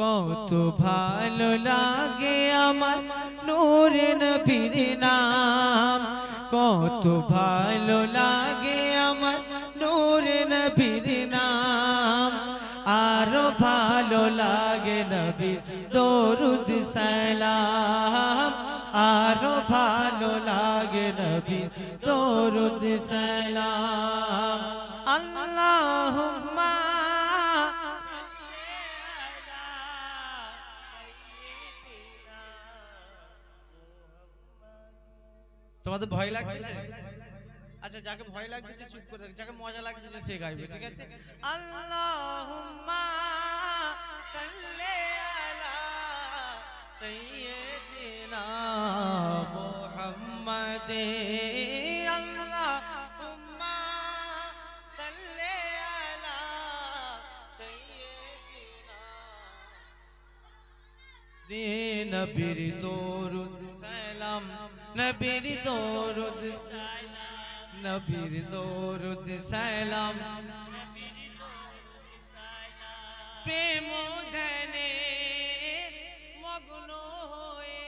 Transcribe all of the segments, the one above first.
কত ভালো লাগে আমার নূরে নবীর নাম, কত ভালো লাগে আমার নূরে নবীর নাম। আরো ভালো লাগে নবীর দরুদ সালাম, আরো ভালো লাগে নবীর দরুদ সালাম। আল্লাহুম্মা তোমাদের ভয় লাগতেছে? আচ্ছা, যাকে ভয় লাগতেছে চুপ করে থাকবে, যাকে মজা লাগতেছে সে গাইবে, ঠিক আছে? আল্লাহুম্মা সাল্লি আলা সাইয়্যিদিনা মুহাম্মাদে, আল্লাহুম্মা সাল্লি আলা সাইয়্যিদিনা। দে নবীর দরুদ সালাম, নবীর দরুদ সালাম, নবীর দরুদ সালাম। প্রেম ধ্যানে মগ্ন হয়ে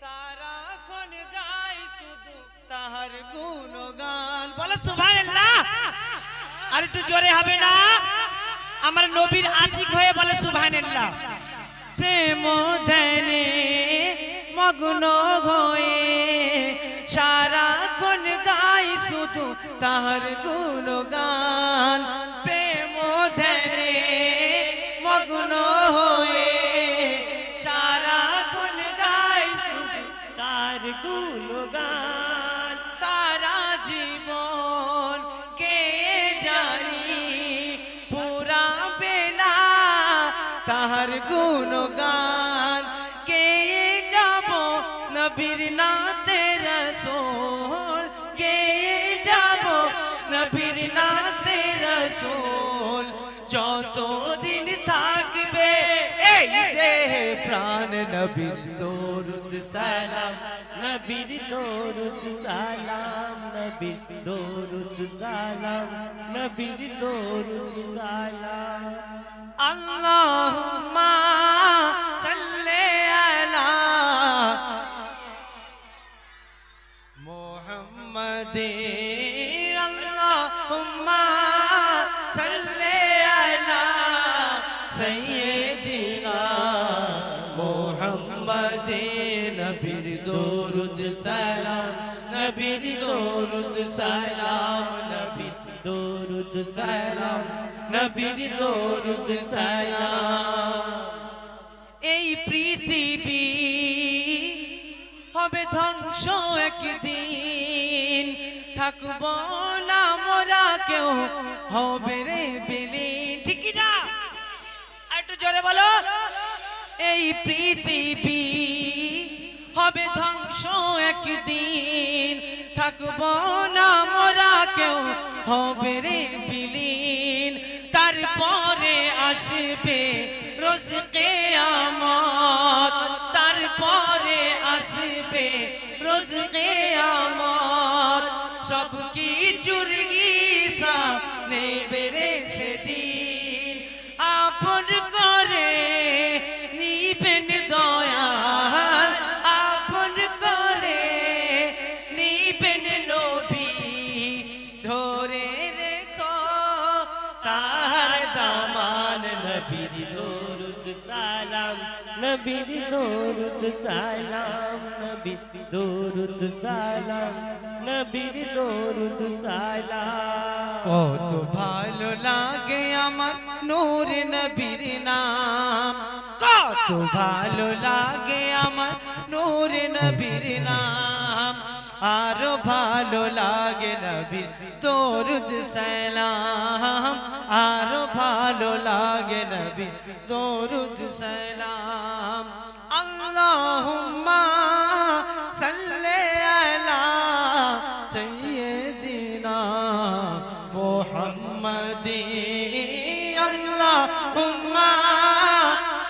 সারাক্ষণ গাই শুধু তাহার গুণগান। বলো সুবহানাল্লাহ। আর একটু জোরে হবে না? আমার নবীর আশিক হয়ে বলে সুবহানাল্লাহ। প্রেম ধ্যানে মগ্ন হয়ে সারাক্ষণ গাই শুধু তাহার গুণগান। প্রেম ধ্যানে মগ্ন হয়ে সারাক্ষণ গাই শুধু তার গুণগান। সারা জীবন কে জানি পুরা বেলা তাহার গুণগান। কে যাব নবীর নাতে রাসূল, কে যাব নবীর নাতে রাসূল। যতদিন থাকবে এই দেহে প্রাণ নবীর দরুদ সালাম, নবীর দরুদ সালাম, নবীর দরুদ সালাম, নবীর দরুদ সালাম। আল্লাহুম্মা সাল্লি আলা মুহাম্মাদে, আল্লাহুম্মা সাল্লি আলা সাইয়্যিদিনা মুহাম্মাদে। নবীর দরুদ সালাম, নবীর দরুদ সালাম, নবীর দরুদ সালাম, নবীর দরুদ সালাম। এই পৃথিবী হবে ধ্বংস একদিন, থাকব না মোরা কেউ, হবে রে বিলীন। ঠিক না? একটু জোরে বলো। এই পৃথিবী হবে ধ্বংস একদিন, থাকব না মোরা কেউ, হবে রে বিলীন। তারপরে আসবে রোজ কিয়ামত, তারপরে আসবে রোজ কিয়ামত। সব কিছুর হিসাব নেবে রে সেদিন, আপন করে নিবেন দয়াল, আপন করে নিবেন নবী। ধরে রেখো তার দামান, নবীর দরুদ সালাম, নবীর দরুদ সালাম, নবীর দরুদ সালাম, নবীর দরুদ সালাম। কত ভালো লাগে আমার নূরে নবীর নাম, কত ভালো লাগে আমার নূরে নবীর নাম। আরো ভালো লাগে নবীর দরুদ সালাম, আরো ভালো লাগে নবীর দরুদ সালাম। আল্লাহুম্মা সাল্লি আলা সাইয়্যিদিনা মুহাম্মাদে, আল্লাহুম্মা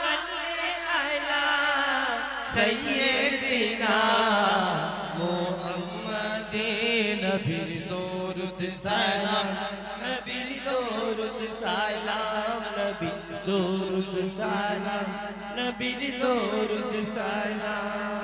সাল্লি আলা সাইয়্যিদিনা মুহাম্মাদে। নবীর দরুদ সালাম, নবীর দরুদ সালাম, নবীর দরুদ সালাম নবীর দরুদ সালাম